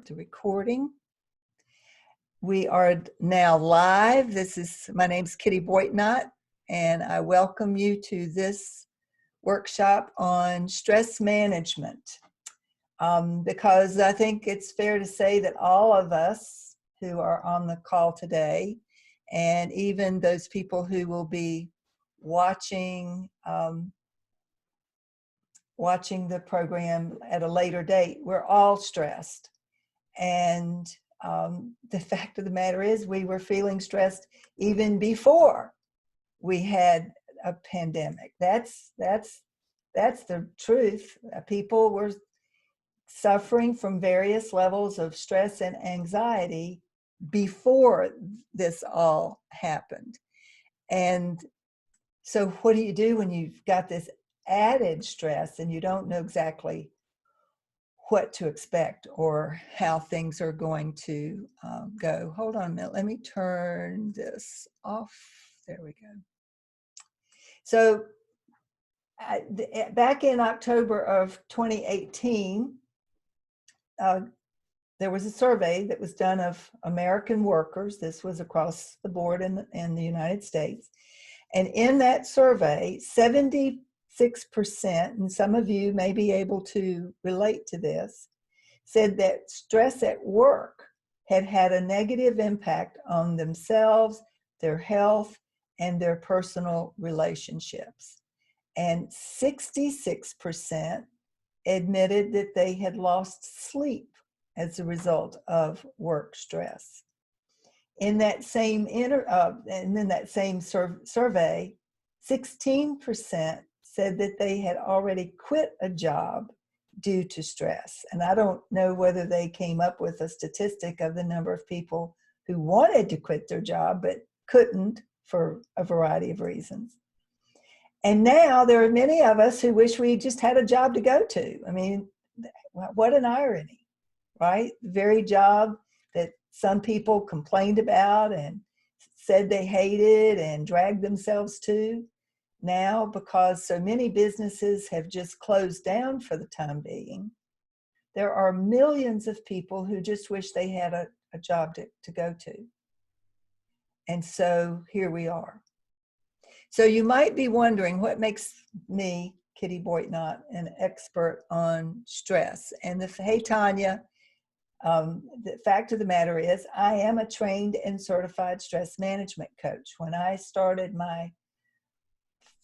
start the recording. We are now live. My name's Kitty Boitnott, and I welcome you to this workshop on stress management. Because I think it's fair to say that all of us who are on the call today, and even those people who will be watching the program at a later date, we're all stressed. And the fact of the matter is we were feeling stressed even before we had a pandemic. That's the truth. People were suffering from various levels of stress and anxiety before this all happened. And so what do you do when you've got this added stress and you don't know exactly what to expect or how things are going to go? Hold on a minute. Let me turn this off. There we go. So back in October of 2018, there was a survey that was done of American workers. This was across the board in the United States. And in that survey, 76%, and some of you may be able to relate to this, said that stress at work had had a negative impact on themselves, their health, and their personal relationships. And 66% admitted that they had lost sleep as a result of work stress. In that same survey, 16% said that they had already quit a job due to stress. And I don't know whether they came up with a statistic of the number of people who wanted to quit their job but couldn't for a variety of reasons. And now there are many of us who wish we just had a job to go to. I mean, what an irony, right? The very job that some people complained about and said they hated and dragged themselves to. Now, because so many businesses have just closed down for the time being, there are millions of people who just wish they had a job to go to. And so here we are. So you might be wondering what makes me, Kitty Boitnott, an expert on stress. And hey, Tanya, the fact of the matter is I am a trained and certified stress management coach. When I started my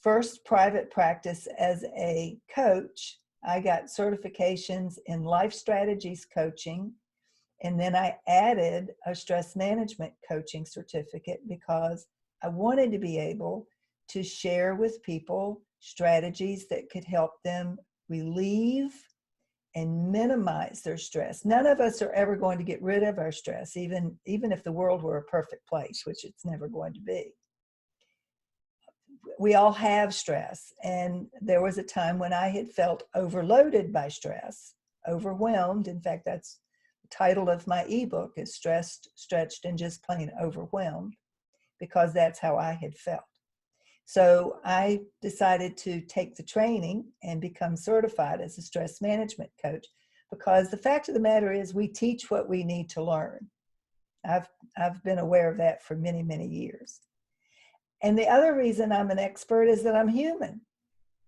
first private practice as a coach, I got certifications in life strategies coaching, and then I added a stress management coaching certificate because I wanted to be able to share with people strategies that could help them relieve and minimize their stress. None of us are ever going to get rid of our stress, even if the world were a perfect place, which it's never going to be. We all have stress, and there was a time when I had felt overloaded by stress, overwhelmed. In fact, that's the title of my ebook, is Stressed, Stretched, and Just Plain Overwhelmed, because that's how I had felt. So I decided to take the training and become certified as a stress management coach, because the fact of the matter is we teach what we need to learn. I've been aware of that for many, many years. And the other reason I'm an expert is that I'm human.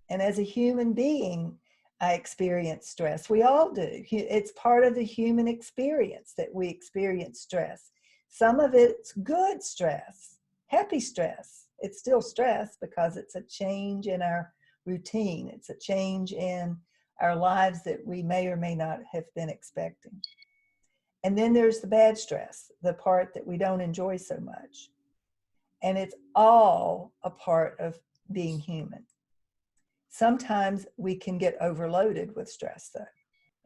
And as a human being, I experience stress. We all do. It's part of the human experience that we experience stress. Some of it's good stress, happy stress. It's still stress because it's a change in our routine. It's a change in our lives that we may or may not have been expecting. And then there's the bad stress, the part that we don't enjoy so much. And it's all a part of being human. Sometimes we can get overloaded with stress, though.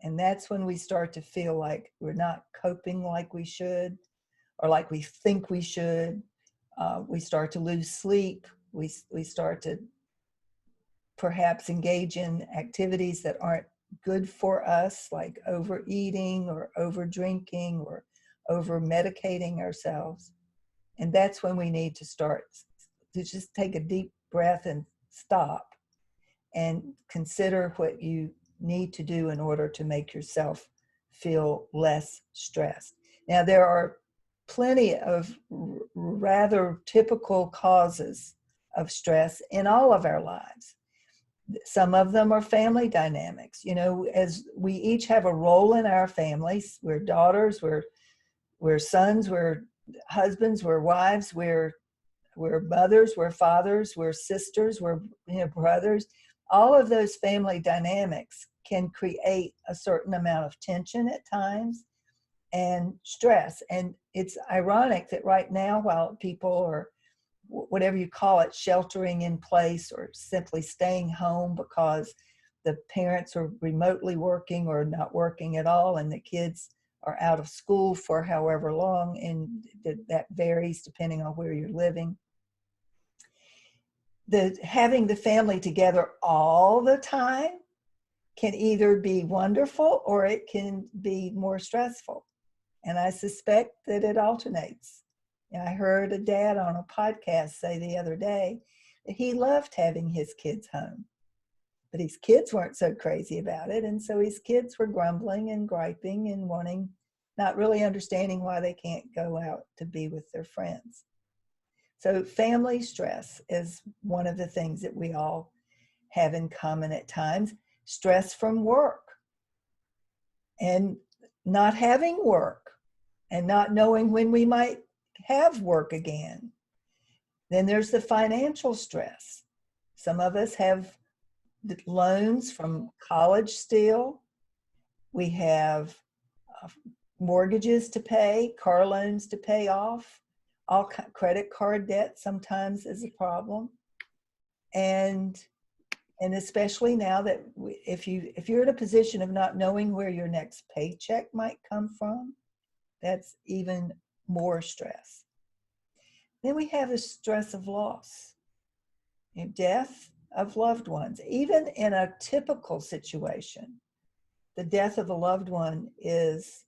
And that's when we start to feel like we're not coping like we should, or like we think we should. We start to lose sleep. We start to perhaps engage in activities that aren't good for us, like overeating or over drinking or over medicating ourselves. And that's when we need to start to just take a deep breath and stop and consider what you need to do in order to make yourself feel less stressed. Now, there are plenty of rather typical causes of stress in all of our lives. Some of them are family dynamics. You know, as we each have a role in our families, we're daughters, we're sons, we're husbands, we're wives, we're mothers, we're fathers, we're sisters, we're brothers. All of those family dynamics can create a certain amount of tension at times and stress. And it's ironic that right now, while people are, whatever you call it, sheltering in place or simply staying home because the parents are remotely working or not working at all, and the kids are out of school for however long, and that varies depending on where you're living. Having the family together all the time can either be wonderful or it can be more stressful. And I suspect that it alternates. I heard a dad on a podcast say the other day that he loved having his kids home, but his kids weren't so crazy about it. And so his kids were grumbling and griping and not really understanding why they can't go out to be with their friends. So family stress is one of the things that we all have in common at times. Stress from work and not having work and not knowing when we might have work again. Then there's the financial stress. Some of us have loans from college still. We have mortgages to pay, car loans to pay off. All credit card debt sometimes is a problem. And especially now that if you're in a position of not knowing where your next paycheck might come from, that's even more stress. Then we have the stress of loss, death of loved ones. Even in a typical situation, the death of a loved one is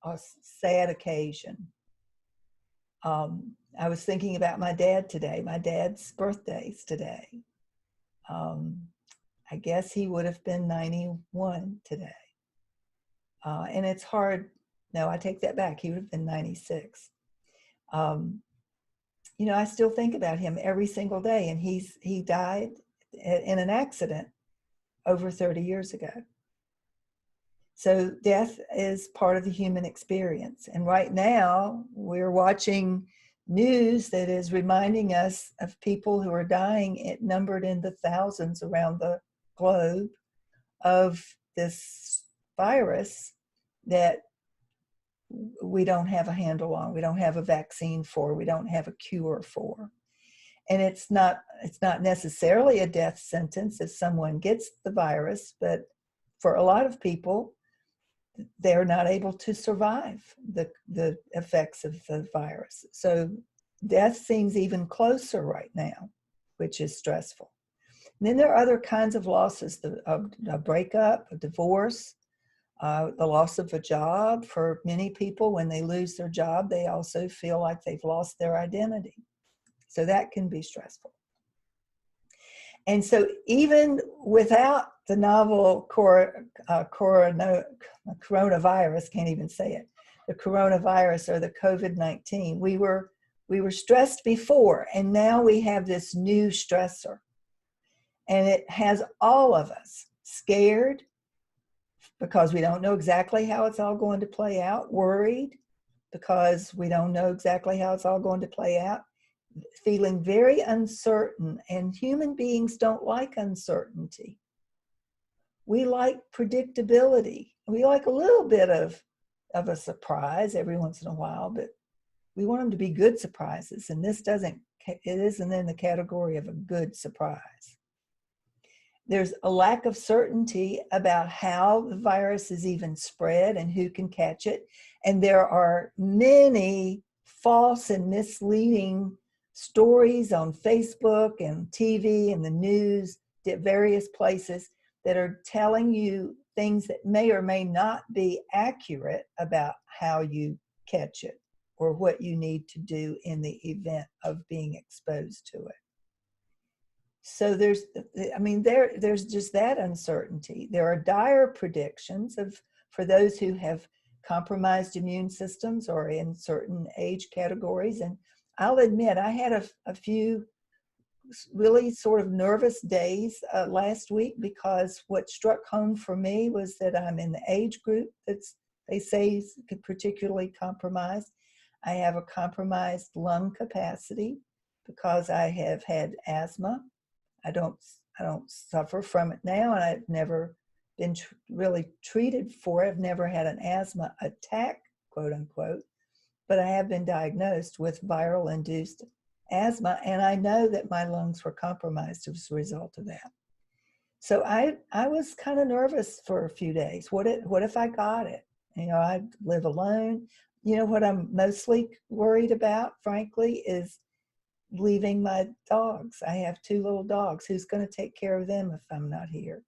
a sad occasion. I was thinking about my dad today. My dad's birthday's today. I guess he would have been 91 today. And it's hard. No, I take that back. He would have been 96. I still think about him every single day, and he died in an accident over 30 years ago. So death is part of the human experience. And right now we're watching news that is reminding us of people who are dying, numbered in the thousands around the globe, of this virus that we don't have a handle on, we don't have a vaccine for, we don't have a cure for. And it's not necessarily a death sentence if someone gets the virus, but for a lot of people, they're not able to survive the effects of the virus. So death seems even closer right now, which is stressful. And then there are other kinds of losses, a breakup, a divorce, the loss of a job. For many people, when they lose their job, they also feel like they've lost their identity. So that can be stressful. And so even without the novel coronavirus, can't even say it, the coronavirus or the COVID-19, we were stressed before, and now we have this new stressor. And it has all of us scared because we don't know exactly how it's all going to play out, worried because we don't know exactly how it's all going to play out, feeling very uncertain, and human beings don't like uncertainty. We like predictability. We like a little bit of a surprise every once in a while, but we want them to be good surprises, and this isn't in the category of a good surprise. There's a lack of certainty about how the virus is even spread and who can catch it, and there are many false and misleading stories on Facebook and TV and the news at various places that are telling you things that may or may not be accurate about how you catch it or what you need to do in the event of being exposed to it. So there's just that uncertainty. There are dire predictions of for those who have compromised immune systems or in certain age categories. And I'll admit, I had a few really sort of nervous days last week, because what struck home for me was that I'm in the age group that's, they say, is particularly compromised. I have a compromised lung capacity because I have had asthma. I don't suffer from it now, and I've never been really treated for it. I've never had an asthma attack, quote unquote, but I have been diagnosed with viral induced asthma, and I know that my lungs were compromised as a result of that. So I was kind of nervous for a few days. What if I got it? You know, I live alone. You know, what I'm mostly worried about, frankly, is leaving my dogs. I have 2 little dogs. Who's going to take care of them if I'm not here?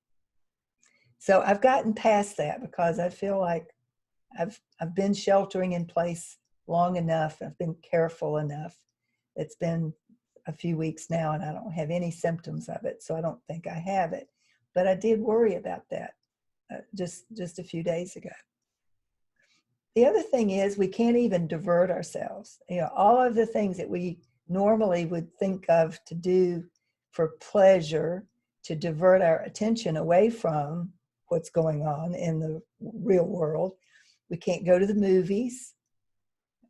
So I've gotten past that, because I feel like I've been sheltering in place long enough. I've been careful enough. It's been a few weeks now, and I don't have any symptoms of it, so I don't think I have it. But I did worry about that just a few days ago. The other thing is, we can't even divert ourselves. You know, all of the things that we normally would think of to do for pleasure, to divert our attention away from what's going on in the real world. We can't go to the movies,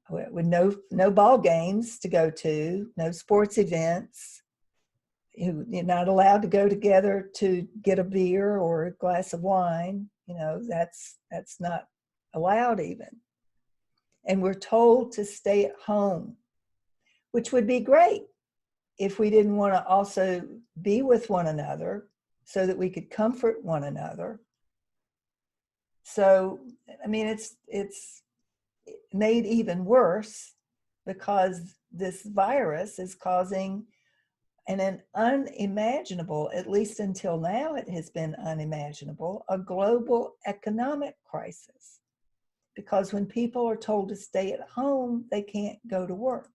with no ball games to go to, no sports events. You're not allowed to go together to get a beer or a glass of wine. You know, that's not allowed even. And we're told to stay at home, which would be great if we didn't want to also be with one another so that we could comfort one another. So, I mean, it's made even worse, because this virus is causing an unimaginable, at least until now it has been unimaginable, a global economic crisis. Because when people are told to stay at home, they can't go to work.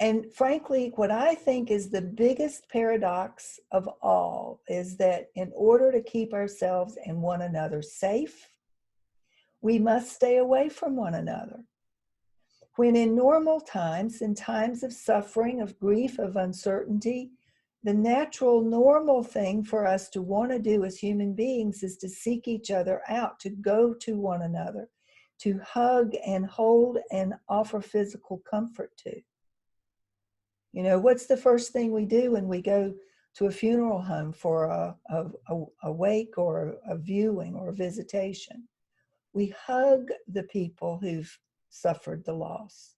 And frankly, what I think is the biggest paradox of all is that in order to keep ourselves and one another safe, we must stay away from one another. When in normal times, in times of suffering, of grief, of uncertainty, the natural, normal thing for us to want to do as human beings is to seek each other out, to go to one another, to hug and hold and offer physical comfort to. You know, what's the first thing we do when we go to a funeral home for a wake or a viewing or a visitation? We hug the people who've suffered the loss.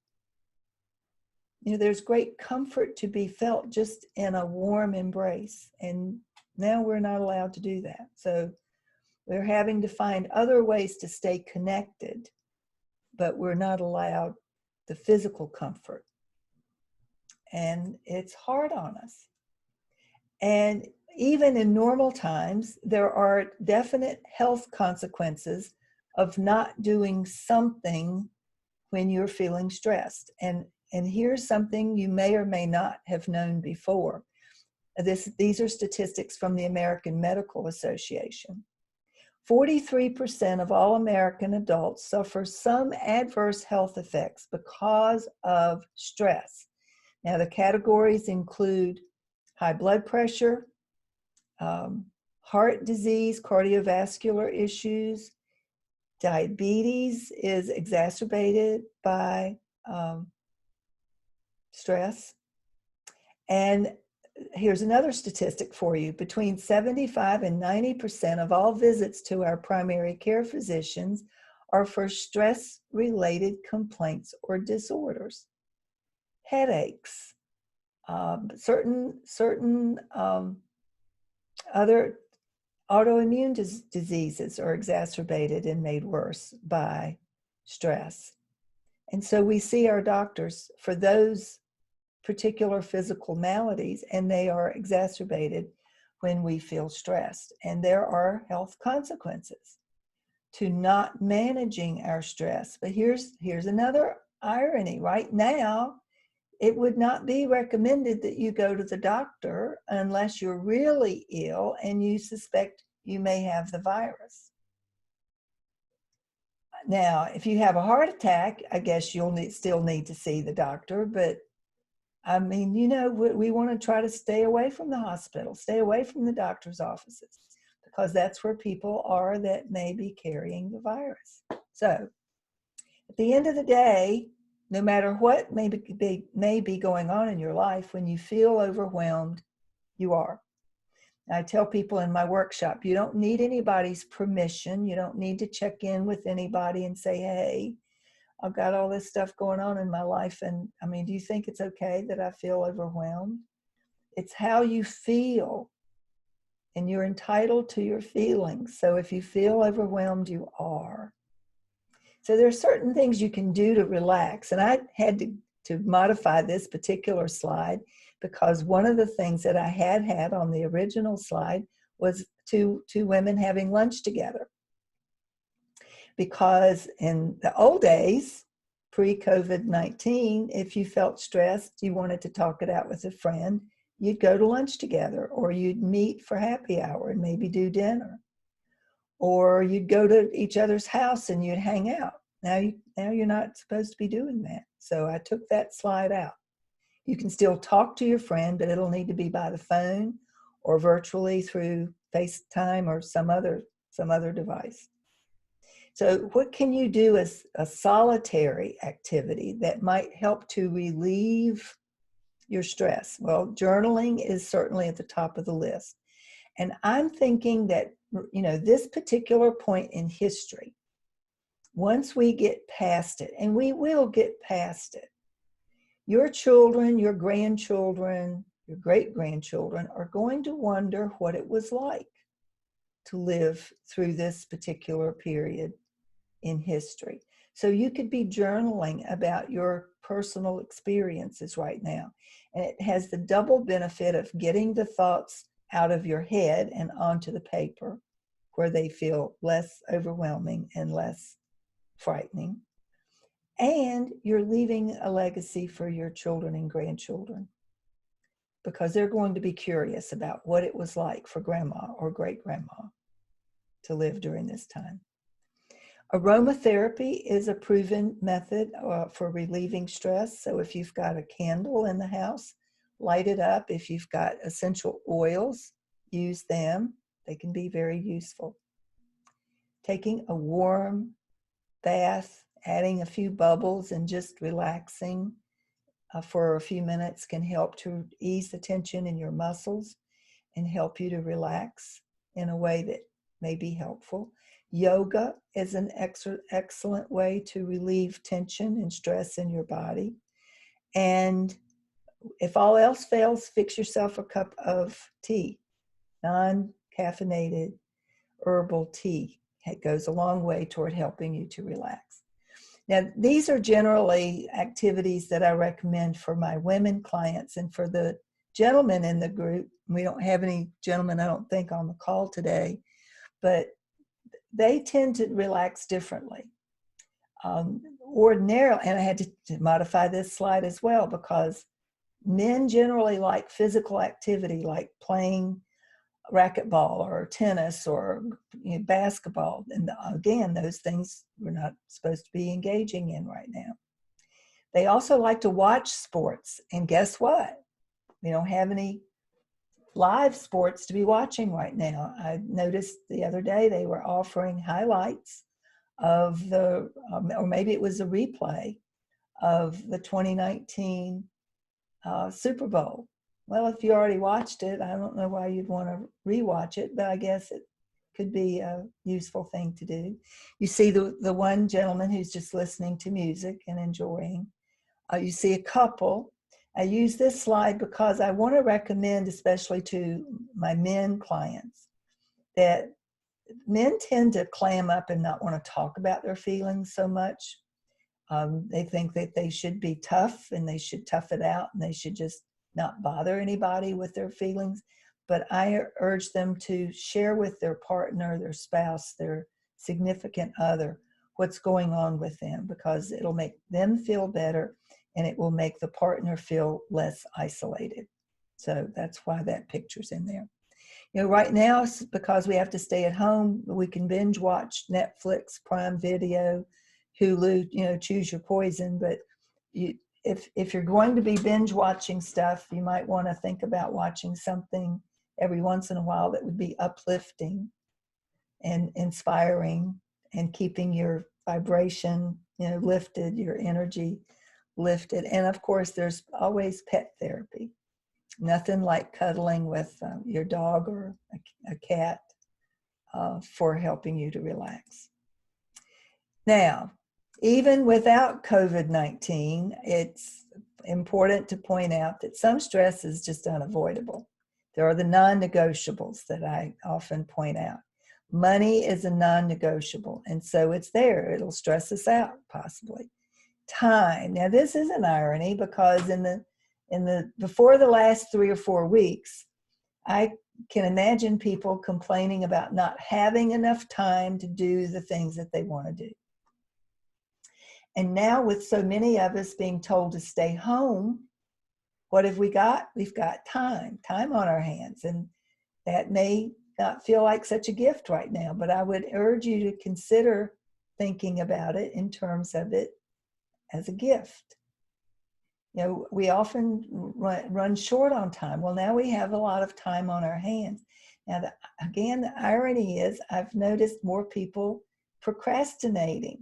You know, there's great comfort to be felt just in a warm embrace, and now we're not allowed to do that. So we're having to find other ways to stay connected, but we're not allowed the physical comfort. And it's hard on us. And even in normal times, there are definite health consequences of not doing something when you're feeling stressed. And here's something you may or may not have known before. These are statistics from the American Medical Association. 43% of all American adults suffer some adverse health effects because of stress. Now, the categories include high blood pressure, heart disease, cardiovascular issues. Diabetes is exacerbated by stress. And here's another statistic for you. Between 75 and 90% of all visits to our primary care physicians are for stress-related complaints or disorders. Headaches, certain other autoimmune diseases are exacerbated and made worse by stress. And so we see our doctors for those particular physical maladies, and they are exacerbated when we feel stressed. And there are health consequences to not managing our stress. But here's another irony. Right now, it would not be recommended that you go to the doctor unless you're really ill and you suspect you may have the virus. Now, if you have a heart attack, I guess you'll still need to see the doctor, but I mean, you know, we want to try to stay away from the hospital, stay away from the doctor's offices, because that's where people are that may be carrying the virus. So at the end of the day, no matter what may be going on in your life, when you feel overwhelmed, you are. I tell people in my workshop, you don't need anybody's permission. You don't need to check in with anybody and say, hey, I've got all this stuff going on in my life. And I mean, do you think it's okay that I feel overwhelmed? It's how you feel, and you're entitled to your feelings. So if you feel overwhelmed, you are. So there are certain things you can do to relax. And I had to modify this particular slide because one of the things that I had on the original slide was two women having lunch together. Because in the old days, pre-COVID-19, if you felt stressed, you wanted to talk it out with a friend, you'd go to lunch together, or you'd meet for happy hour and maybe do dinner. Or you'd go to each other's house and you'd hang out. Now you're not supposed to be doing that. So I took that slide out. You can still talk to your friend, but it'll need to be by the phone or virtually through FaceTime or some other device. So what can you do as a solitary activity that might help to relieve your stress? Well, journaling is certainly at the top of the list. And I'm thinking that, you know, this particular point in history, once we get past it, and we will get past it, your children, your grandchildren, your great-grandchildren are going to wonder what it was like to live through this particular period in history. So you could be journaling about your personal experiences right now. And it has the double benefit of getting the thoughts out of your head and onto the paper where they feel less overwhelming and less frightening. And you're leaving a legacy for your children and grandchildren, because they're going to be curious about what it was like for grandma or great-grandma to live during this time. Aromatherapy is a proven method for relieving stress. So if you've got a candle in the house, light it up. If you've got essential oils, use them. They can be very useful. Taking a warm bath, adding a few bubbles, and just relaxing for a few minutes can help to ease the tension in your muscles and help you to relax in a way that may be helpful. Yoga is an excellent way to relieve tension and stress in your body. And if all else fails, fix yourself a cup of tea, non-caffeinated herbal tea. It goes a long way toward helping you to relax. Now, these are generally activities that I recommend for my women clients, and for the gentlemen in the group. We don't have any gentlemen, I don't think, on the call today, but they tend to relax differently. Ordinarily, and I had to modify this slide as well, because men generally like physical activity, like playing racquetball or tennis or basketball. And again, those things we're not supposed to be engaging in right now. They also like to watch sports. And guess what? We don't have any live sports to be watching right now. I noticed the other day they were offering highlights of the, or maybe it was a replay of the 2019 Super Bowl. Well, if you already watched it, I don't know why you'd want to rewatch it, but I guess it could be a useful thing to do. You see the one gentleman who's just listening to music and enjoying. You see a couple. I use this slide because I want to recommend, especially to my men clients, that men tend to clam up and not want to talk about their feelings so much. They think that they should be tough and they should tough it out and they should just not bother anybody with their feelings. But I urge them to share with their partner, their spouse, their significant other, what's going on with them, because it'll make them feel better and it will make the partner feel less isolated. So that's why that picture's in there. You know, right now, because we have to stay at home, we can binge watch Netflix, Prime Video, Hulu, you know, choose your poison. But if you're going to be binge watching stuff, you might want to think about watching something every once in a while that would be uplifting and inspiring and keeping your vibration, you know, lifted, your energy lifted. And of course, there's always pet therapy. Nothing like cuddling with your dog or a cat for helping you to relax. Now, even without COVID-19, it's important to point out that some stress is just unavoidable. There are the non-negotiables that I often point out. Money is a non-negotiable, and so it's there. It'll stress us out, possibly. Time. Now, this is an irony because before the last 3 or 4 weeks, I can imagine people complaining about not having enough time to do the things that they want to do. And now with so many of us being told to stay home, what have we got? We've got time on our hands. And that may not feel like such a gift right now, but I would urge you to consider thinking about it in terms of it as a gift. You know, we often run short on time. Well, now we have a lot of time on our hands. Now, again, the irony is I've noticed more people procrastinating,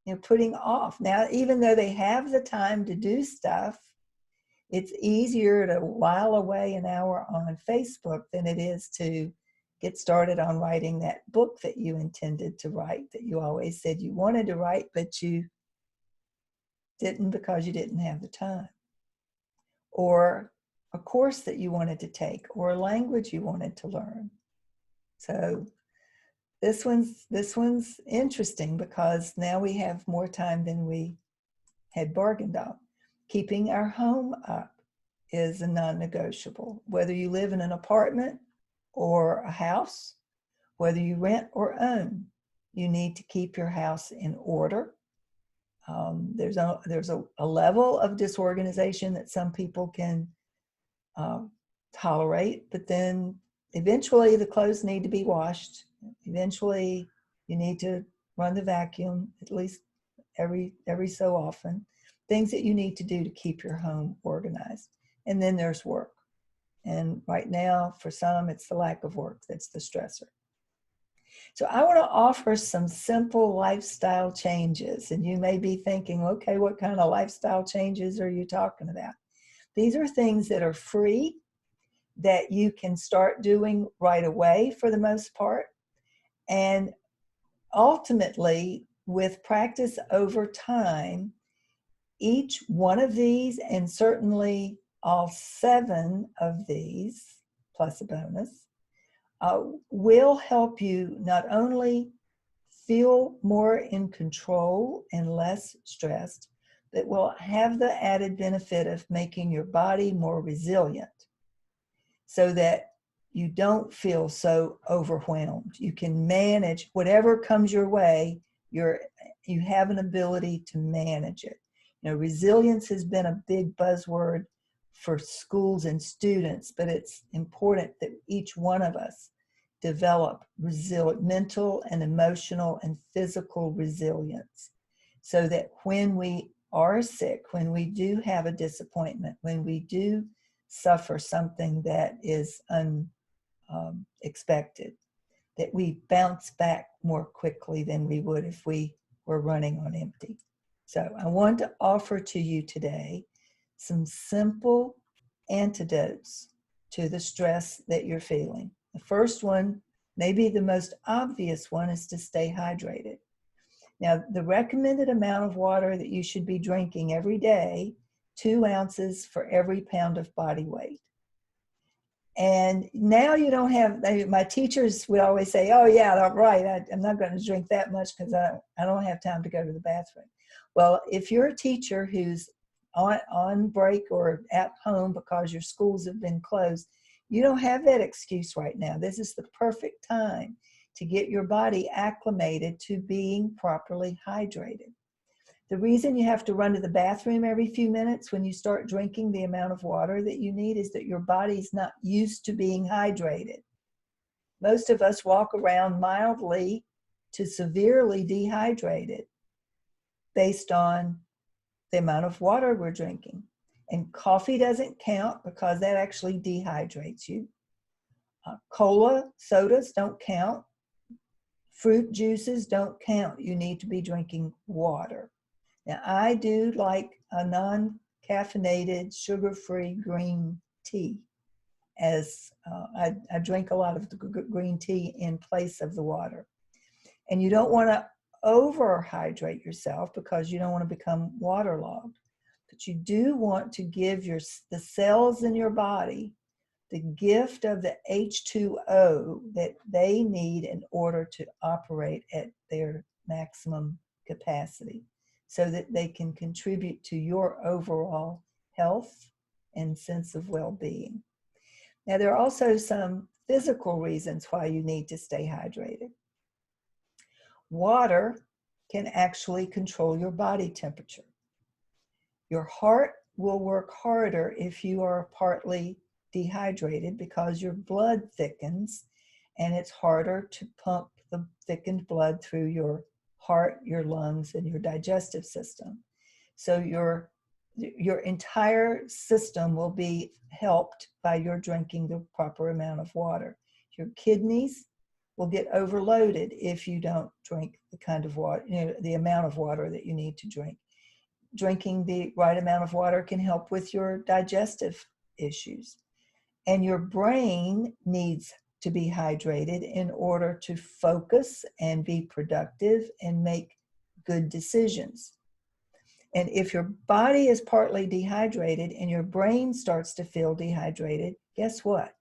you know, putting off. Now, even though they have the time to do stuff, it's easier to while away an hour on Facebook than it is to get started on writing that book that you intended to write, that you always said you wanted to write, but you didn't because you didn't have the time. Or a course that you wanted to take, or a language you wanted to learn. So this one's interesting because now we have more time than we had bargained on. Keeping our home up is a non-negotiable. Whether you live in an apartment or a house, whether you rent or own, you need to keep your house in order. There's a level of disorganization that some people can tolerate, but then eventually the clothes need to be washed. Eventually you need to run the vacuum at least every so often. Things that you need to do to keep your home organized. And then there's work. And right now, for some, it's the lack of work that's the stressor. So I want to offer some simple lifestyle changes. And you may be thinking, okay, what kind of lifestyle changes are you talking about? These are things that are free, that you can start doing right away for the most part. And ultimately, with practice over time, each one of these, and certainly all 7 of these, plus a bonus, will help you not only feel more in control and less stressed, but will have the added benefit of making your body more resilient so that you don't feel so overwhelmed. You can manage whatever comes your way. You have an ability to manage it. You know, resilience has been a big buzzword for schools and students, but it's important that each one of us develop mental and emotional and physical resilience so that when we are sick, when we do have a disappointment, when we do suffer something that is unexpected, that we bounce back more quickly than we would if we were running on empty. So I want to offer to you today some simple antidotes to the stress that you're feeling. The first one, maybe the most obvious one, is to stay hydrated. Now, the recommended amount of water that you should be drinking every day, 2 ounces for every pound of body weight. And now you don't have, my teachers would always say, oh yeah, right, I'm not going to drink that much because I don't have time to go to the bathroom. Well, if you're a teacher who's on break or at home because your schools have been closed, you don't have that excuse right now. This is the perfect time to get your body acclimated to being properly hydrated. The reason you have to run to the bathroom every few minutes when you start drinking the amount of water that you need is that your body's not used to being hydrated. most of us walk around mildly to severely dehydrated based on the amount of water we're drinking. And coffee doesn't count because that actually dehydrates you. Cola, sodas don't count. Fruit juices don't count. You need to be drinking water. Now, I do like a non-caffeinated, sugar-free green tea. As I drink a lot of the green tea in place of the water. And you don't want to overhydrate yourself because you don't want to become waterlogged. But you do want to give the cells in your body the gift of the H2O that they need in order to operate at their maximum capacity so that they can contribute to your overall health and sense of well-being. Now, there are also some physical reasons why you need to stay hydrated. Water can actually control your body temperature. Your heart will work harder if you are partly dehydrated because your blood thickens and it's harder to pump the thickened blood through your heart, your lungs, and your digestive system. So your entire system will be helped by your drinking the proper amount of water. Your kidneys will get overloaded if you don't drink the kind of water, the amount of water that you need to drink. Drinking the right amount of water can help with your digestive issues. And your brain needs to be hydrated in order to focus and be productive and make good decisions. And if your body is partly dehydrated and your brain starts to feel dehydrated, guess what?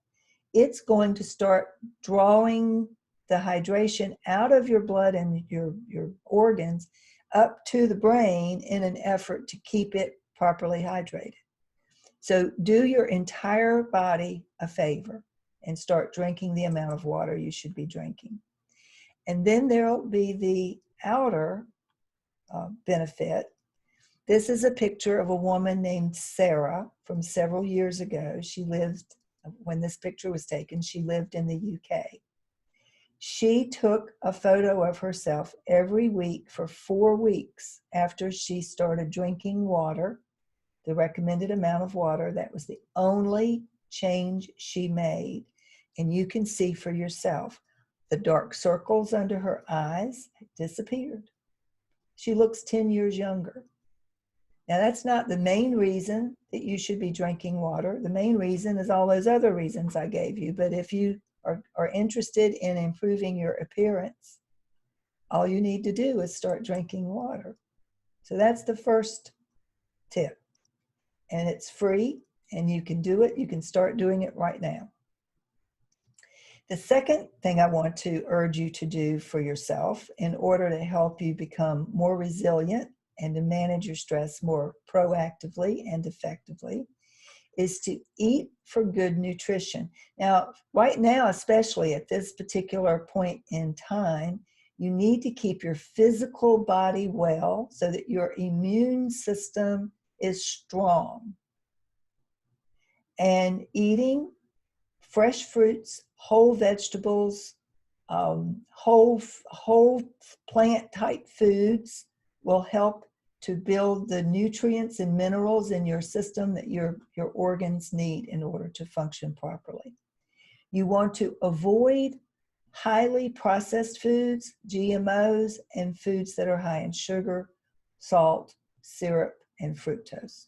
It's going to start drawing the hydration out of your blood and your organs up to the brain in an effort to keep it properly hydrated. So do your entire body a favor and start drinking the amount of water you should be drinking. And then there'll be the outer benefit. This is a picture of a woman named Sarah from several years ago. She lived, when this picture was taken, she lived in the UK. She took a photo of herself every week for 4 weeks after she started drinking water, the recommended amount of water. That was the only change she made. And you can see for yourself, the dark circles under her eyes disappeared. She looks 10 years younger. Now, that's not the main reason that you should be drinking water. The main reason is all those other reasons I gave you. But if you are interested in improving your appearance, all you need to do is start drinking water. So that's the first tip. And it's free, and you can do it. You can start doing it right now. The second thing I want to urge you to do for yourself in order to help you become more resilient and to manage your stress more proactively and effectively is to eat for good nutrition. Now, right now, especially at this particular point in time, you need to keep your physical body well so that your immune system is strong. And eating fresh fruits, whole vegetables, whole plant type foods will help to build the nutrients and minerals in your system that your organs need in order to function properly. You want to avoid highly processed foods, GMOs, and foods that are high in sugar, salt, syrup, and fructose.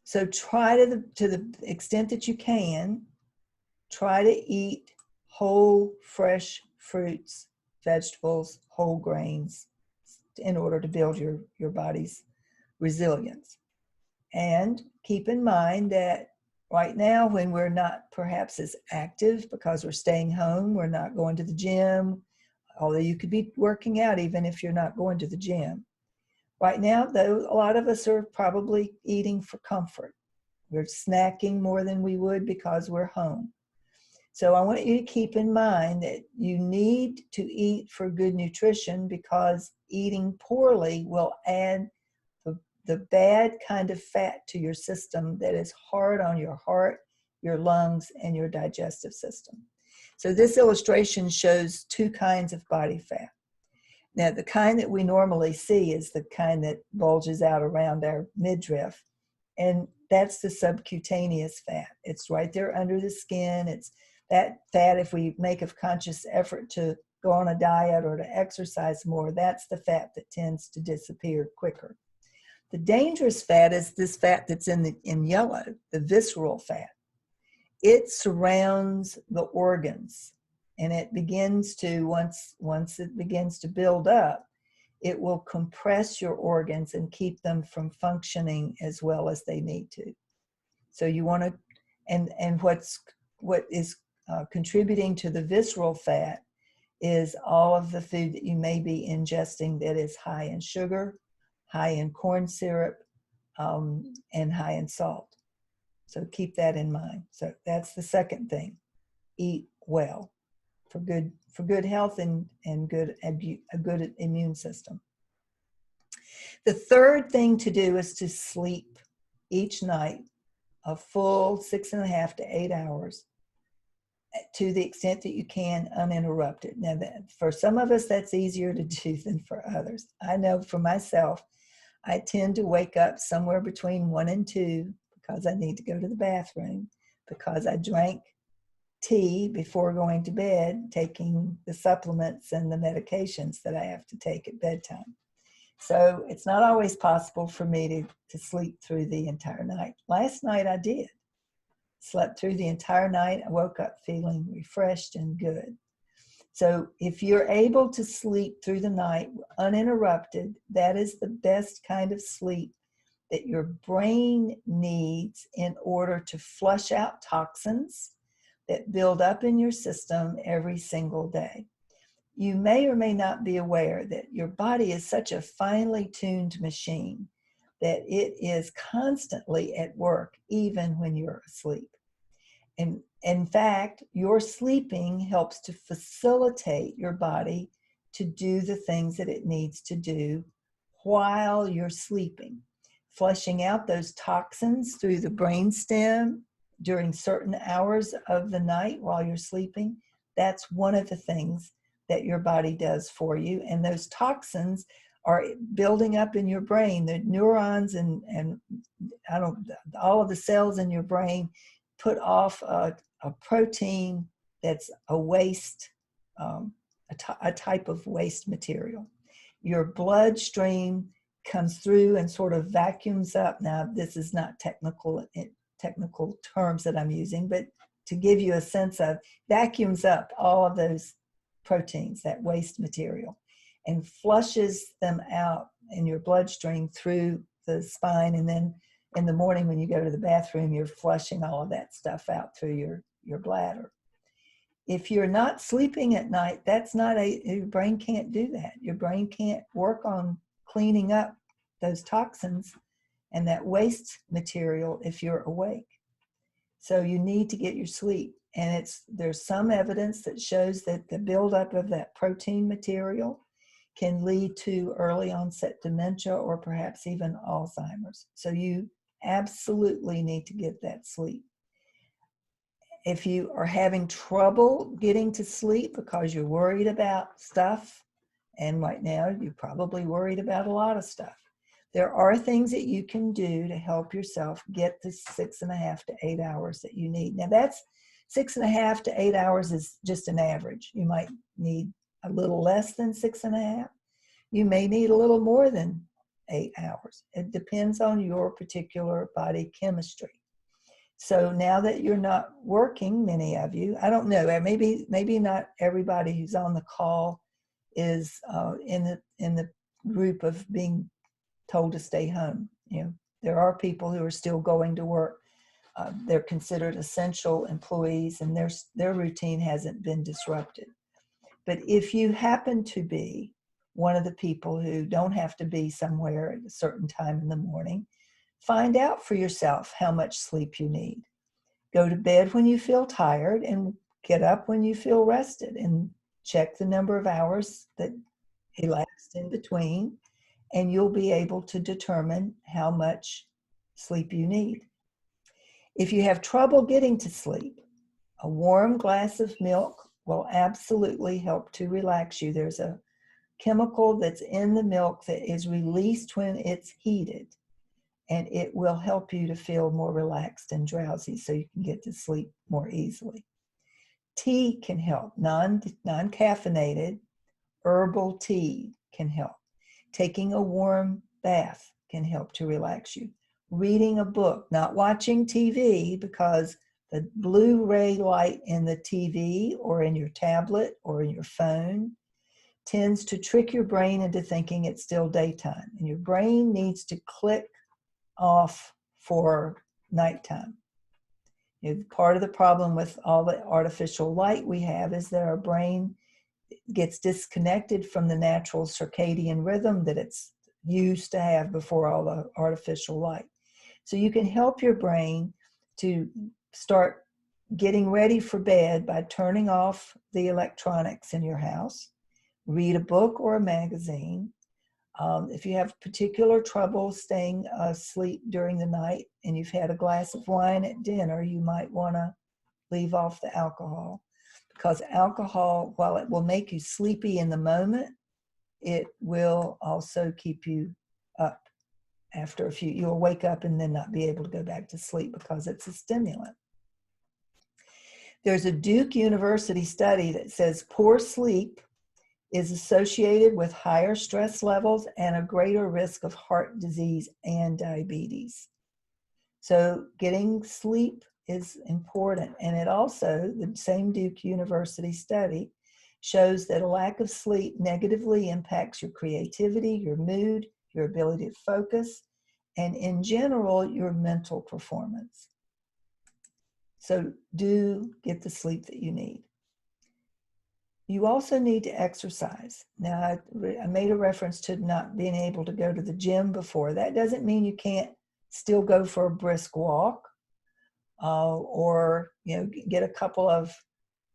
So try to the extent that you can, try to eat whole, fresh fruits, vegetables, whole grains in order to build your body's resilience. And keep in mind that right now, when we're not perhaps as active because we're staying home, we're not going to the gym, although you could be working out even if you're not going to the gym. Right now, though, a lot of us are probably eating for comfort. We're snacking more than we would because we're home. So I want you to keep in mind that you need to eat for good nutrition because eating poorly will add the bad kind of fat to your system that is hard on your heart your lungs, and your digestive system. So this illustration shows two kinds of body fat. Now, the kind that we normally see is the kind that bulges out around our midriff, and that's the subcutaneous fat. It's right there under the skin. It's that fat, if we make a conscious effort to go on a diet or to exercise more, that's the fat that tends to disappear quicker. The dangerous fat is this fat that's in yellow, the visceral fat. It surrounds the organs, and it begins to, once it begins to build up, it will compress your organs and keep them from functioning as well as they need to. So you want to, and what is contributing to the visceral fat is all of the food that you may be ingesting that is high in sugar, high in corn syrup, and high in salt. So keep that in mind. So that's the second thing. Eat well for good health and a good immune system. The third thing to do is to sleep each night a full 6.5 to 8 hours, to the extent that you can, uninterrupted. Now, for some of us, that's easier to do than for others. I know for myself, I tend to wake up somewhere between 1 and 2 because I need to go to the bathroom, because I drank tea before going to bed, taking the supplements and the medications that I have to take at bedtime. So it's not always possible for me to sleep through the entire night. Last night I did. Slept through the entire night. I woke up feeling refreshed and good. So if you're able to sleep through the night uninterrupted, that is the best kind of sleep that your brain needs in order to flush out toxins that build up in your system every single day. You may or may not be aware that your body is such a finely tuned machine that it is constantly at work, even when you're asleep. And in fact, your sleeping helps to facilitate your body to do the things that it needs to do while you're sleeping. Flushing out those toxins through the brainstem during certain hours of the night while you're sleeping, that's one of the things that your body does for you. And those toxins are building up in your brain. The neurons and all of the cells in your brain put off a protein that's a waste, a type of waste material. Your bloodstream comes through and sort of vacuums up. Now, this is not technical terms that I'm using, but to give you a sense of, vacuums up all of those proteins, that waste material, and flushes them out in your bloodstream through the spine. And then in the morning when you go to the bathroom, you're flushing all of that stuff out through your bladder. If you're not sleeping at night, your brain can't do that. Your brain can't work on cleaning up those toxins and that waste material if you're awake. So you need to get your sleep. And there's some evidence that shows that the buildup of that protein material can lead to early onset dementia or perhaps even Alzheimer's. So you absolutely need to get that sleep. If you are having trouble getting to sleep because you're worried about stuff, and right now you're probably worried about a lot of stuff, there are things that you can do to help yourself get the 6.5 to 8 hours that you need. Now, that's 6.5 to 8 hours is just an average. You might need a little less than 6.5. You may need a little more than 8 hours. It depends on your particular body chemistry. So now that you're not working, many of you, I don't know, maybe not everybody who's on the call is in the group of being told to stay home. There are people who are still going to work. They're considered essential employees, and their routine hasn't been disrupted. But if you happen to be one of the people who don't have to be somewhere at a certain time in the morning, find out for yourself how much sleep you need. Go to bed when you feel tired and get up when you feel rested, and check the number of hours that elapsed in between, and you'll be able to determine how much sleep you need. If you have trouble getting to sleep, a warm glass of milk will absolutely help to relax you. There's a chemical that's in the milk that is released when it's heated, and it will help you to feel more relaxed and drowsy so you can get to sleep more easily. Tea can help. Non-caffeinated herbal tea can help. Taking a warm bath can help to relax you. Reading a book, not watching TV, because the blue ray light in the TV or in your tablet or in your phone tends to trick your brain into thinking it's still daytime, and your brain needs to click off for nighttime. Part of the problem with all the artificial light we have is that our brain gets disconnected from the natural circadian rhythm that it's used to have before all the artificial light. So you can help your brain to start getting ready for bed by turning off the electronics in your house. Read a book or a magazine. If you have particular trouble staying asleep during the night and you've had a glass of wine at dinner, you might want to leave off the alcohol, because alcohol, while it will make you sleepy in the moment, it will also keep you up after a few. You'll wake up and then not be able to go back to sleep because it's a stimulant. There's a Duke University study that says poor sleep is associated with higher stress levels and a greater risk of heart disease and diabetes. So getting sleep is important. And it also, the same Duke University study shows that a lack of sleep negatively impacts your creativity, your mood, your ability to focus, and in general, your mental performance. So do get the sleep that you need. You also need to exercise. Now, I made a reference to not being able to go to the gym before. That doesn't mean you can't still go for a brisk walk or get a couple of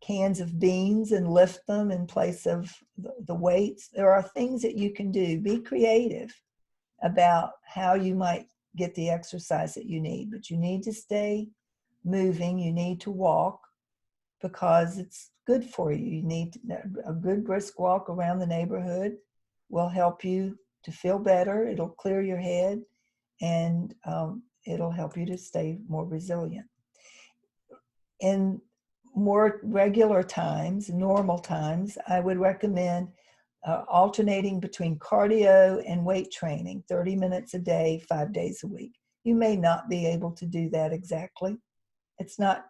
cans of beans and lift them in place of the weights. There are things that you can do. Be creative about how you might get the exercise that you need, but you need to stay moving. You need to walk because it's good for you. You need a good brisk walk around the neighborhood will help you to feel better. It'll clear your head, and it'll help you to stay more resilient. In more regular times, normal times, I would recommend alternating between cardio and weight training, 30 minutes a day, 5 days a week. You may not be able to do that exactly. It's not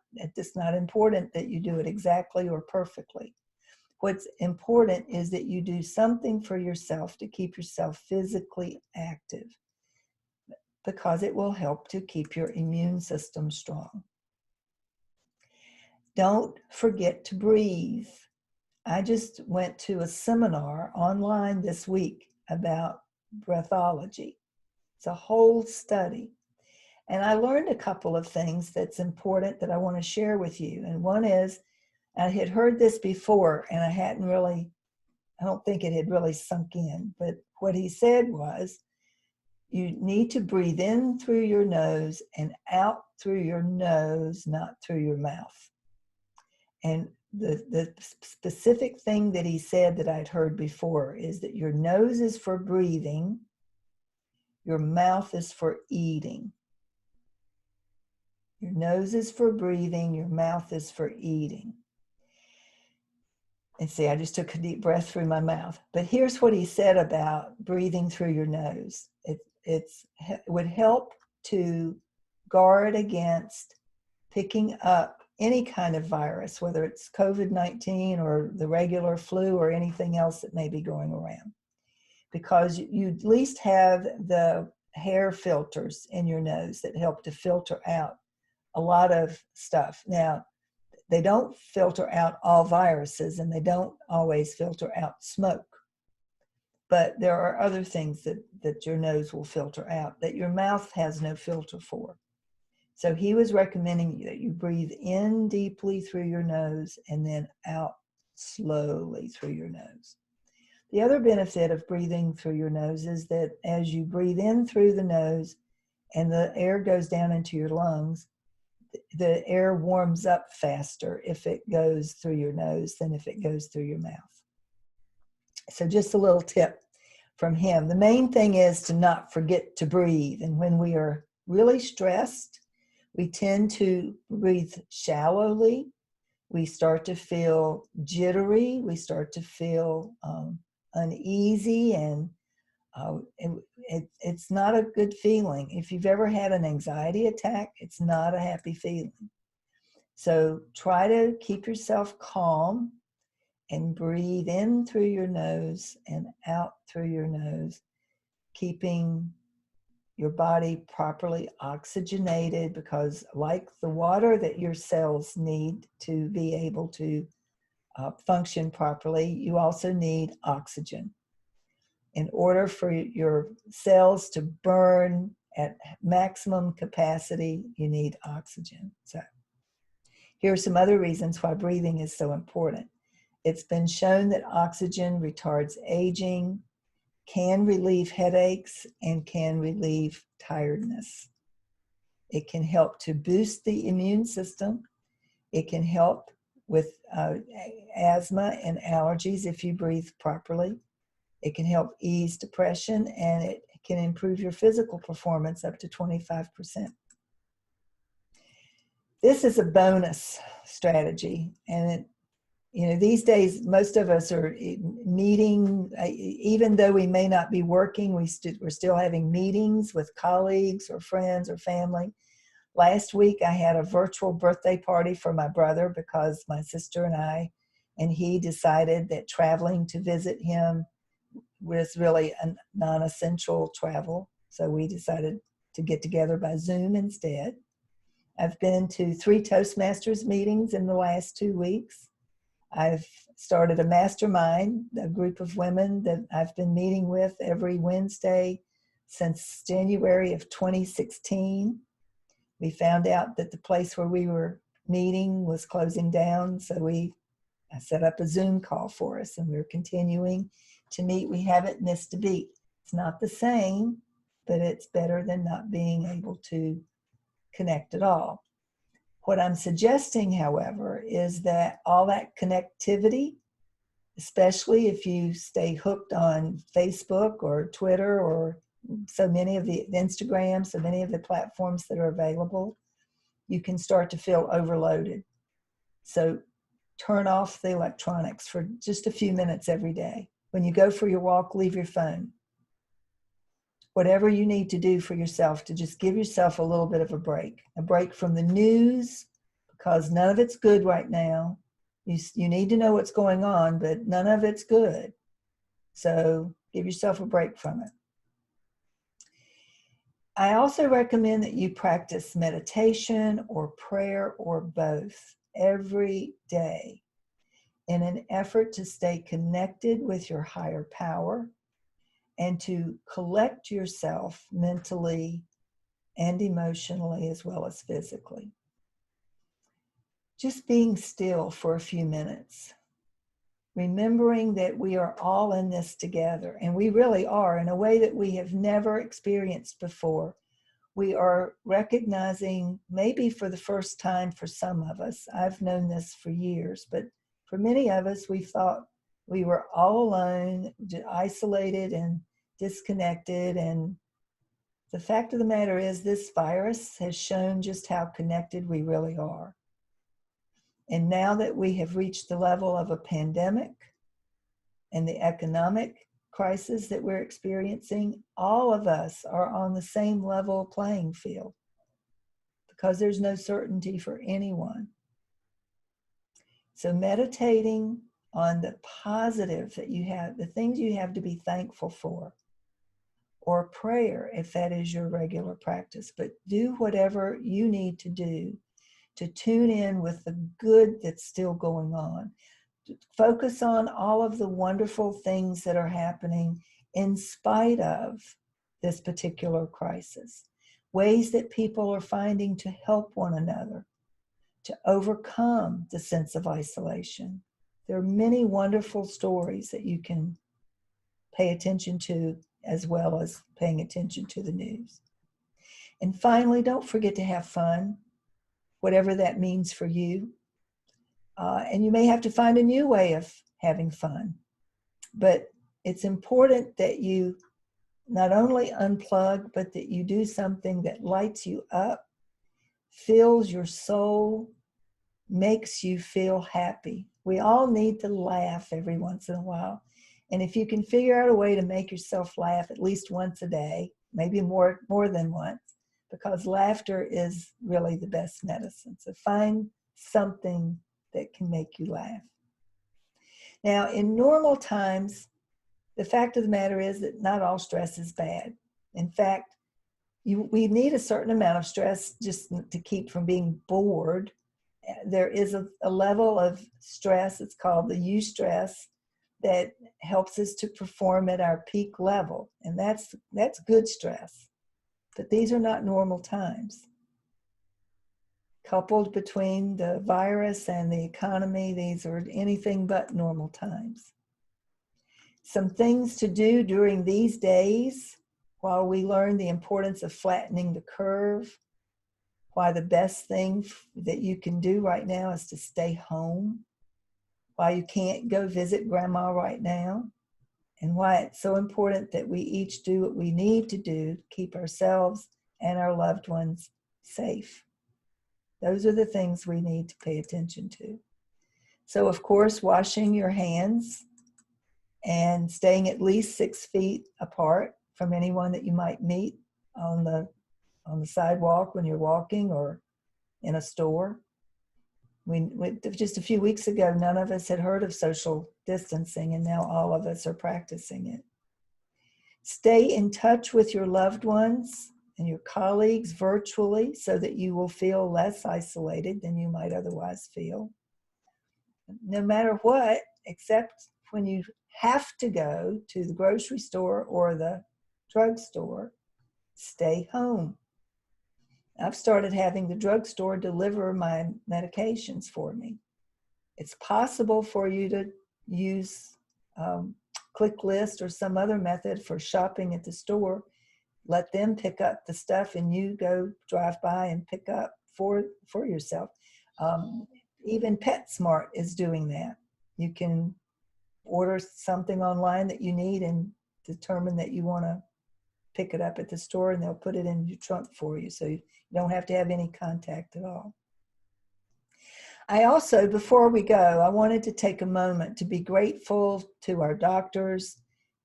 important that you do it exactly or perfectly. What's important is that you do something for yourself to keep yourself physically active, because it will help to keep your immune system strong. Don't forget to breathe. I just went to a seminar online this week about breathology. It's a whole study. And I learned a couple of things that's important that I want to share with you. And one is, I had heard this before and I don't think it had really sunk in, but what he said was, you need to breathe in through your nose and out through your nose, not through your mouth. And the specific thing that he said that I'd heard before is that your nose is for breathing, your mouth is for eating. Your nose is for breathing, your mouth is for eating. And see, I just took a deep breath through my mouth. But here's what he said about breathing through your nose. It would help to guard against picking up any kind of virus, whether it's COVID-19 or the regular flu or anything else that may be going around. Because you at least have the hair filters in your nose that help to filter out a lot of stuff. Now, they don't filter out all viruses, and they don't always filter out smoke. But there are other things that your nose will filter out that your mouth has no filter for. So he was recommending that you breathe in deeply through your nose and then out slowly through your nose. The other benefit of breathing through your nose is that as you breathe in through the nose and the air goes down into your lungs, the air warms up faster if it goes through your nose than if it goes through your mouth. So just a little tip from him. The main thing is to not forget to breathe. And when we are really stressed, we tend to breathe shallowly. We start to feel jittery. We start to feel uneasy, and it's not a good feeling. If you've ever had an anxiety attack, it's not a happy feeling. So try to keep yourself calm and breathe in through your nose and out through your nose, keeping your body properly oxygenated, because like the water that your cells need to be able to function properly, you also need oxygen. In order for your cells to burn at maximum capacity, you need oxygen. So here are some other reasons why breathing is so important. It's been shown that oxygen retards aging, can relieve headaches, and can relieve tiredness. It can help to boost the immune system. It can help with asthma and allergies if you breathe properly. It can help ease depression, and it can improve your physical performance up to 25%. This is a bonus strategy, and these days, most of us are meeting, even though we may not be working, we're still having meetings with colleagues or friends or family. Last week, I had a virtual birthday party for my brother because my sister and he decided that traveling to visit him was really a non-essential travel. So we decided to get together by Zoom instead. I've been to 3 Toastmasters meetings in the last 2 weeks. I've started a mastermind, a group of women that I've been meeting with every Wednesday since January of 2016. We found out that the place where we were meeting was closing down, so I set up a Zoom call for us, and we're continuing to meet. We haven't missed a beat. It's not the same, but it's better than not being able to connect at all. What I'm suggesting, however, is that all that connectivity, especially if you stay hooked on Facebook or Twitter or so many of the Instagram, so many of the platforms that are available, you can start to feel overloaded. So turn off the electronics for just a few minutes every day. When you go for your walk, leave your phone. Whatever you need to do for yourself to just give yourself a little bit of a break from the news, because none of it's good right now. You need to know what's going on, but none of it's good. So give yourself a break from it. I also recommend that you practice meditation or prayer or both every day in an effort to stay connected with your higher power and to collect yourself mentally and emotionally as well as physically. Just being still for a few minutes, remembering that we are all in this together, and we really are in a way that we have never experienced before. We are recognizing, maybe for the first time for some of us, I've known this for years, but for many of us, we thought we were all alone, isolated and disconnected. And the fact of the matter is, this virus has shown just how connected we really are. And now that we have reached the level of a pandemic and the economic crisis that we're experiencing, all of us are on the same level playing field because there's no certainty for anyone. So meditating on the positive that you have, the things you have to be thankful for, or prayer if that is your regular practice, but do whatever you need to do to tune in with the good that's still going on. Focus on all of the wonderful things that are happening in spite of this particular crisis. Ways that people are finding to help one another, to overcome the sense of isolation. There are many wonderful stories that you can pay attention to, as well as paying attention to the news. And finally, don't forget to have fun. whatever that means for you. And you may have to find a new way of having fun. But it's important that you not only unplug, but that you do something that lights you up, fills your soul, makes you feel happy. We all need to laugh every once in a while. And if you can figure out a way to make yourself laugh at least once a day, maybe more than once, because laughter is really the best medicine. So find something that can make you laugh. Now, in normal times, the fact of the matter is that not all stress is bad. In fact, we need a certain amount of stress just to keep from being bored. There is a level of stress, it's called the eustress, that helps us to perform at our peak level. And that's good stress. But these are not normal times. Coupled between the virus and the economy, these are anything but normal times. Some things to do during these days, while we learn the importance of flattening the curve, why the best thing that you can do right now is to stay home, why you can't go visit grandma right now, and why it's so important that we each do what we need to do to keep ourselves and our loved ones safe. Those are the things we need to pay attention to. So, of course, washing your hands and staying at least 6 feet apart from anyone that you might meet on the sidewalk when you're walking or in a store. Just a few weeks ago, none of us had heard of social distancing, and now all of us are practicing it. Stay in touch with your loved ones and your colleagues virtually so that you will feel less isolated than you might otherwise feel. No matter what, except when you have to go to the grocery store or the drugstore, stay home. I've started having the drugstore deliver my medications for me. It's possible for you to use ClickList or some other method for shopping at the store. Let them pick up the stuff and you go drive by and pick up for yourself. Even PetSmart is doing that. You can order something online that you need and determine that you want to pick it up at the store, and they'll put it in your trunk for you, so you don't have to have any contact at all. I also, before we go, I wanted to take a moment to be grateful to our doctors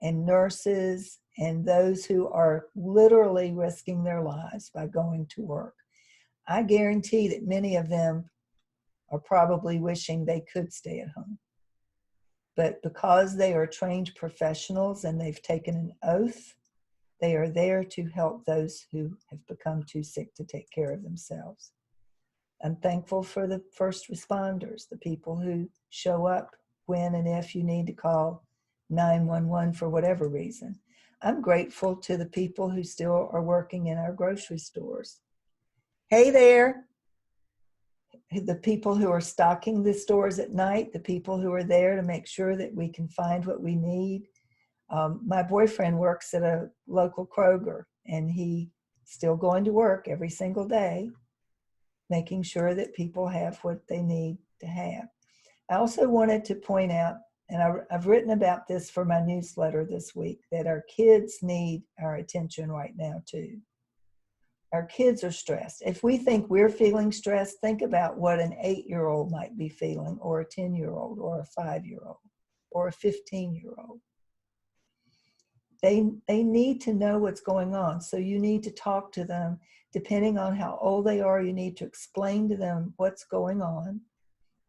and nurses and those who are literally risking their lives by going to work. I guarantee that many of them are probably wishing they could stay at home. But because they are trained professionals and they've taken an oath, they are there to help those who have become too sick to take care of themselves. I'm thankful for the first responders, the people who show up when and if you need to call 911 for whatever reason. I'm grateful to the people who still are working in our grocery stores. Hey there! The people who are stocking the stores at night, the people who are there to make sure that we can find what we need. My boyfriend works at a local Kroger, and he's still going to work every single day, making sure that people have what they need to have. I also wanted to point out, and I've written about this for my newsletter this week, that our kids need our attention right now too. Our kids are stressed. If we think we're feeling stressed, think about what an 8-year-old might be feeling, or a 10-year-old, or a 5-year-old, or a 15-year-old. They need to know what's going on. So you need to talk to them. Depending on how old they are, you need to explain to them what's going on,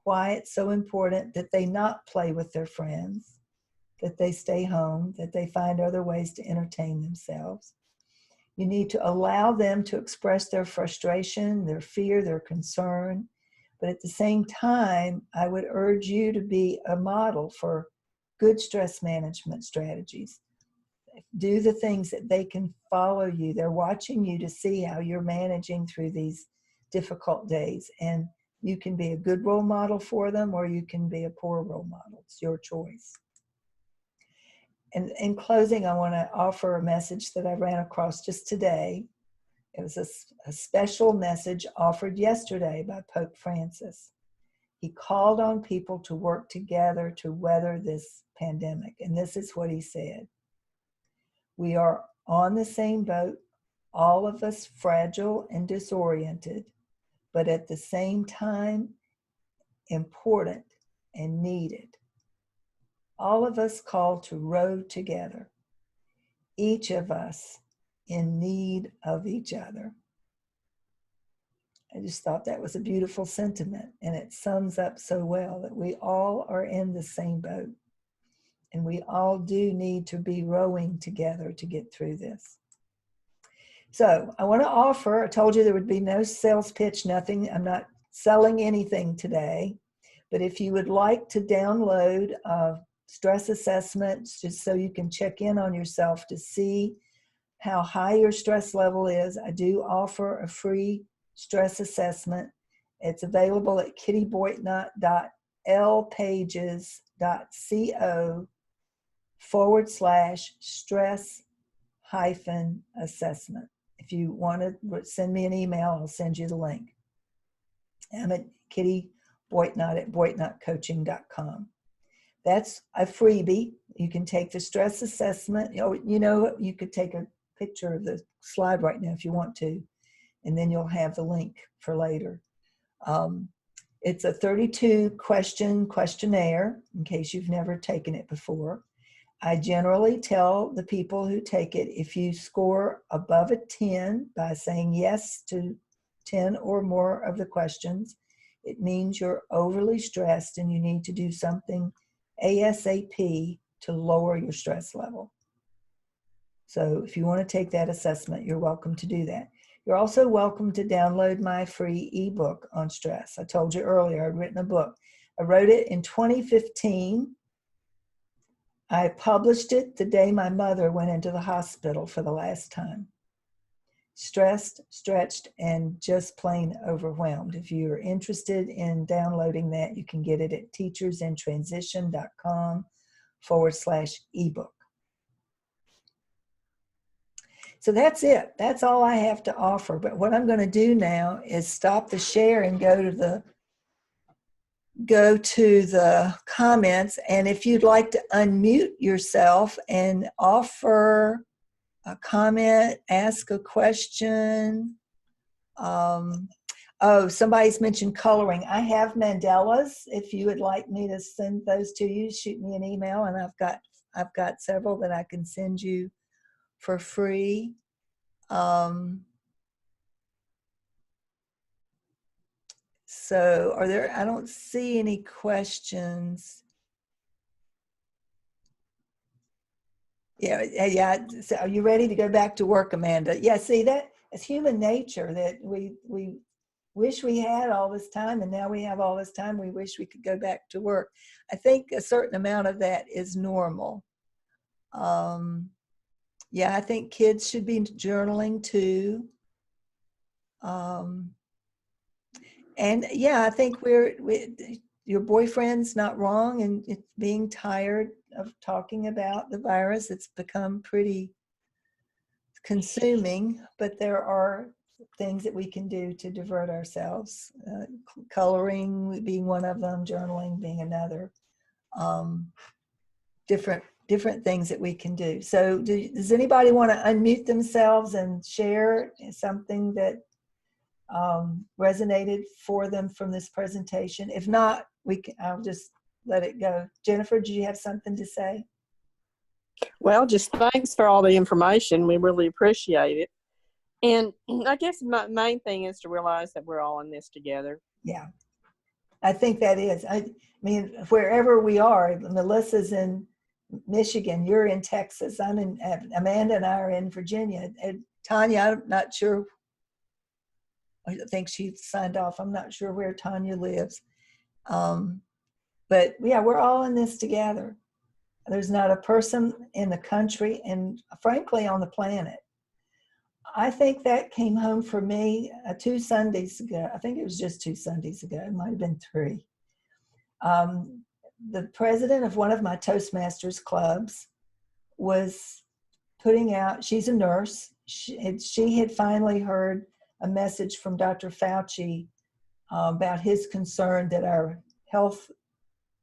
why it's so important that they not play with their friends, that they stay home, that they find other ways to entertain themselves. You need to allow them to express their frustration, their fear, their concern. But at the same time, I would urge you to be a model for good stress management strategies. Do the things that they can follow you. They're watching you to see how you're managing through these difficult days. And you can be a good role model for them, or you can be a poor role model. It's your choice. And in closing, I want to offer a message that I ran across just today It was a special message offered yesterday by Pope Francis. He called on people to work together to weather this pandemic. And this is what he said. We are on the same boat, all of us fragile and disoriented, but at the same time, important and needed. All of us called to row together, each of us in need of each other. I just thought that was a beautiful sentiment, and it sums up so well that we all are in the same boat, and we all do need to be rowing together to get through this. So I want to offer, I told you there would be no sales pitch, nothing. I'm not selling anything today, but if you would like to download stress assessments just so you can check in on yourself to see how high your stress level is, I do offer a free stress assessment. It's available at kittyboitnott.lpages.co/stress-assessment. If you want to send me an email, I'll send you the link. I'm at kittyboitnott@boitnottcoaching.com. That's a freebie. You can take the stress assessment. You could take a picture of the slide right now if you want to, and then you'll have the link for later. It's a 32-question questionnaire, in case you've never taken it before. I generally tell the people who take it, if you score above a 10 by saying yes to 10 or more of the questions, it means you're overly stressed and you need to do something ASAP to lower your stress level. So if you want to take that assessment, you're welcome to do that. You're also welcome to download my free ebook on stress. I told you earlier I'd written a book. I wrote it in 2015. I published it the day my mother went into the hospital for the last time. Stressed, stretched, and just plain overwhelmed. If you're interested in downloading that, you can get it at teachersinTransition.com/ebook. So that's it. That's all I have to offer. But what I'm going to do now is stop the share and go to the comments. And if you'd like to unmute yourself and offer a comment, ask a question. Somebody's mentioned coloring. I have mandalas. If you would like me to send those to you, shoot me an email, and I've got several that I can send you for free. So I don't see any questions. Yeah. So are you ready to go back to work, Amanda? Yeah, see, that it's human nature that we wish we had all this time, and now we have all this time, we wish we could go back to work. I think a certain amount of that is normal. Yeah, I think kids should be journaling too. And yeah, I think your boyfriend's not wrong in being tired of talking about the virus. It's become pretty consuming, but there are things that we can do to divert ourselves. Coloring being one of them, journaling being another. Different things that we can do. So does anybody want to unmute themselves and share something that resonated for them from this presentation? If not, I'll just let it go. Jennifer, do you have something to say? Well, just thanks for all the information. We really appreciate it. And I guess my main thing is to realize that we're all in this together. Yeah, I think that is. I mean, wherever we are, Melissa's in Michigan, you're in Texas, Amanda and I are in Virginia. And Tanya, I'm not sure, I think she signed off. I'm not sure where Tanya lives. But yeah, we're all in this together. There's not a person in the country and frankly on the planet. I think that came home for me 2 Sundays ago. I think it was just 2 Sundays ago. It might have been 3. The president of one of my Toastmasters clubs was putting out, she's a nurse, she had finally heard a message from Dr. Fauci about his concern that our health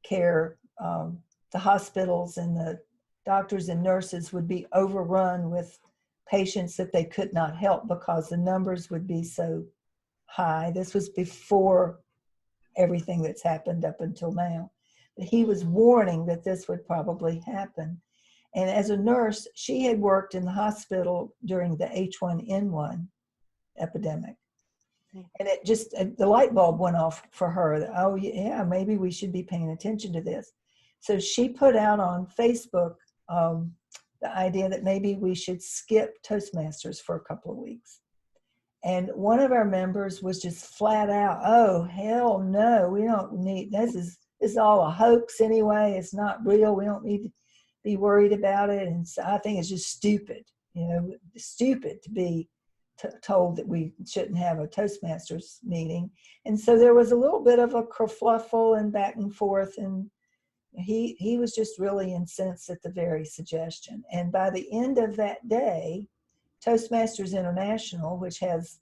care, the hospitals and the doctors and nurses would be overrun with patients that they could not help because the numbers would be so high. This was before everything that's happened up until now. But he was warning that this would probably happen. And as a nurse, she had worked in the hospital during the H1N1 epidemic. And it just, the light bulb went off for her. That, oh, yeah, maybe we should be paying attention to this. So she put out on Facebook the idea that maybe we should skip Toastmasters for a couple of weeks. And one of our members was just flat out, oh, hell no, we don't need, this is all a hoax anyway. It's not real. We don't need to be worried about it. And so I think it's just stupid, stupid to be told that we shouldn't have a Toastmasters meeting. And so there was a little bit of a kerfluffle and back and forth, and he was just really incensed at the very suggestion. And by the end of that day, Toastmasters International, which has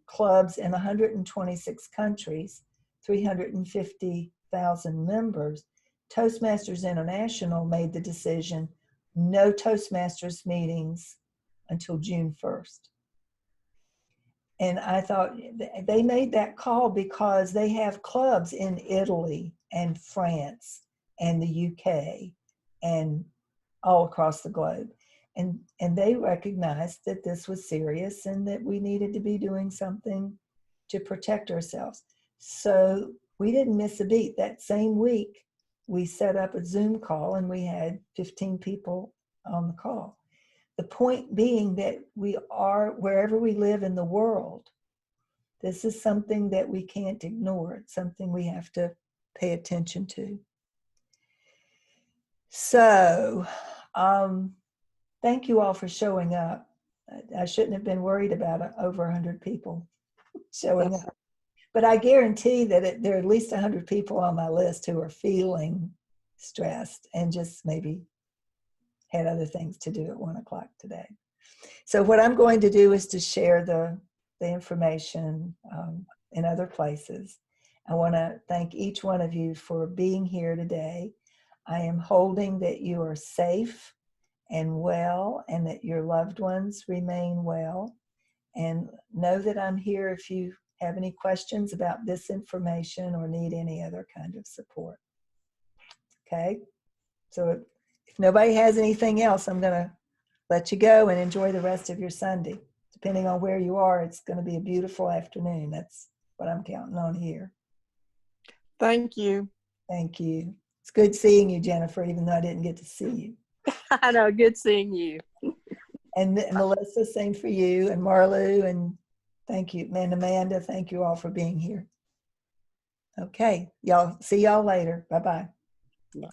clubs in 126 countries, 350,000 members, Toastmasters International made the decision, no Toastmasters meetings until June 1st. And I thought they made that call because they have clubs in Italy and France and the UK and all across the globe. And they recognized that this was serious and that we needed to be doing something to protect ourselves. So we didn't miss a beat. That same week, we set up a Zoom call and we had 15 people on the call. The point being that we are, wherever we live in the world, this is something that we can't ignore. It's something we have to pay attention to. So, thank you all for showing up. I shouldn't have been worried about over 100 people showing up. But I guarantee that there are at least 100 people on my list who are feeling stressed and just maybe had other things to do at 1 o'clock today. So what I'm going to do is to share the information in other places. I want to thank each one of you for being here today. I am holding that you are safe and well, and that your loved ones remain well. And know that I'm here if you have any questions about this information or need any other kind of support. Okay? So if nobody has anything else, I'm going to let you go and enjoy the rest of your Sunday. Depending on where you are, it's going to be a beautiful afternoon. That's what I'm counting on here. Thank you. Thank you. It's good seeing you, Jennifer, even though I didn't get to see you. I know, good seeing you. And Melissa, same for you, and Marlu, and thank you. And Amanda, thank you all for being here. Okay, y'all, see y'all later. Bye-bye. Bye.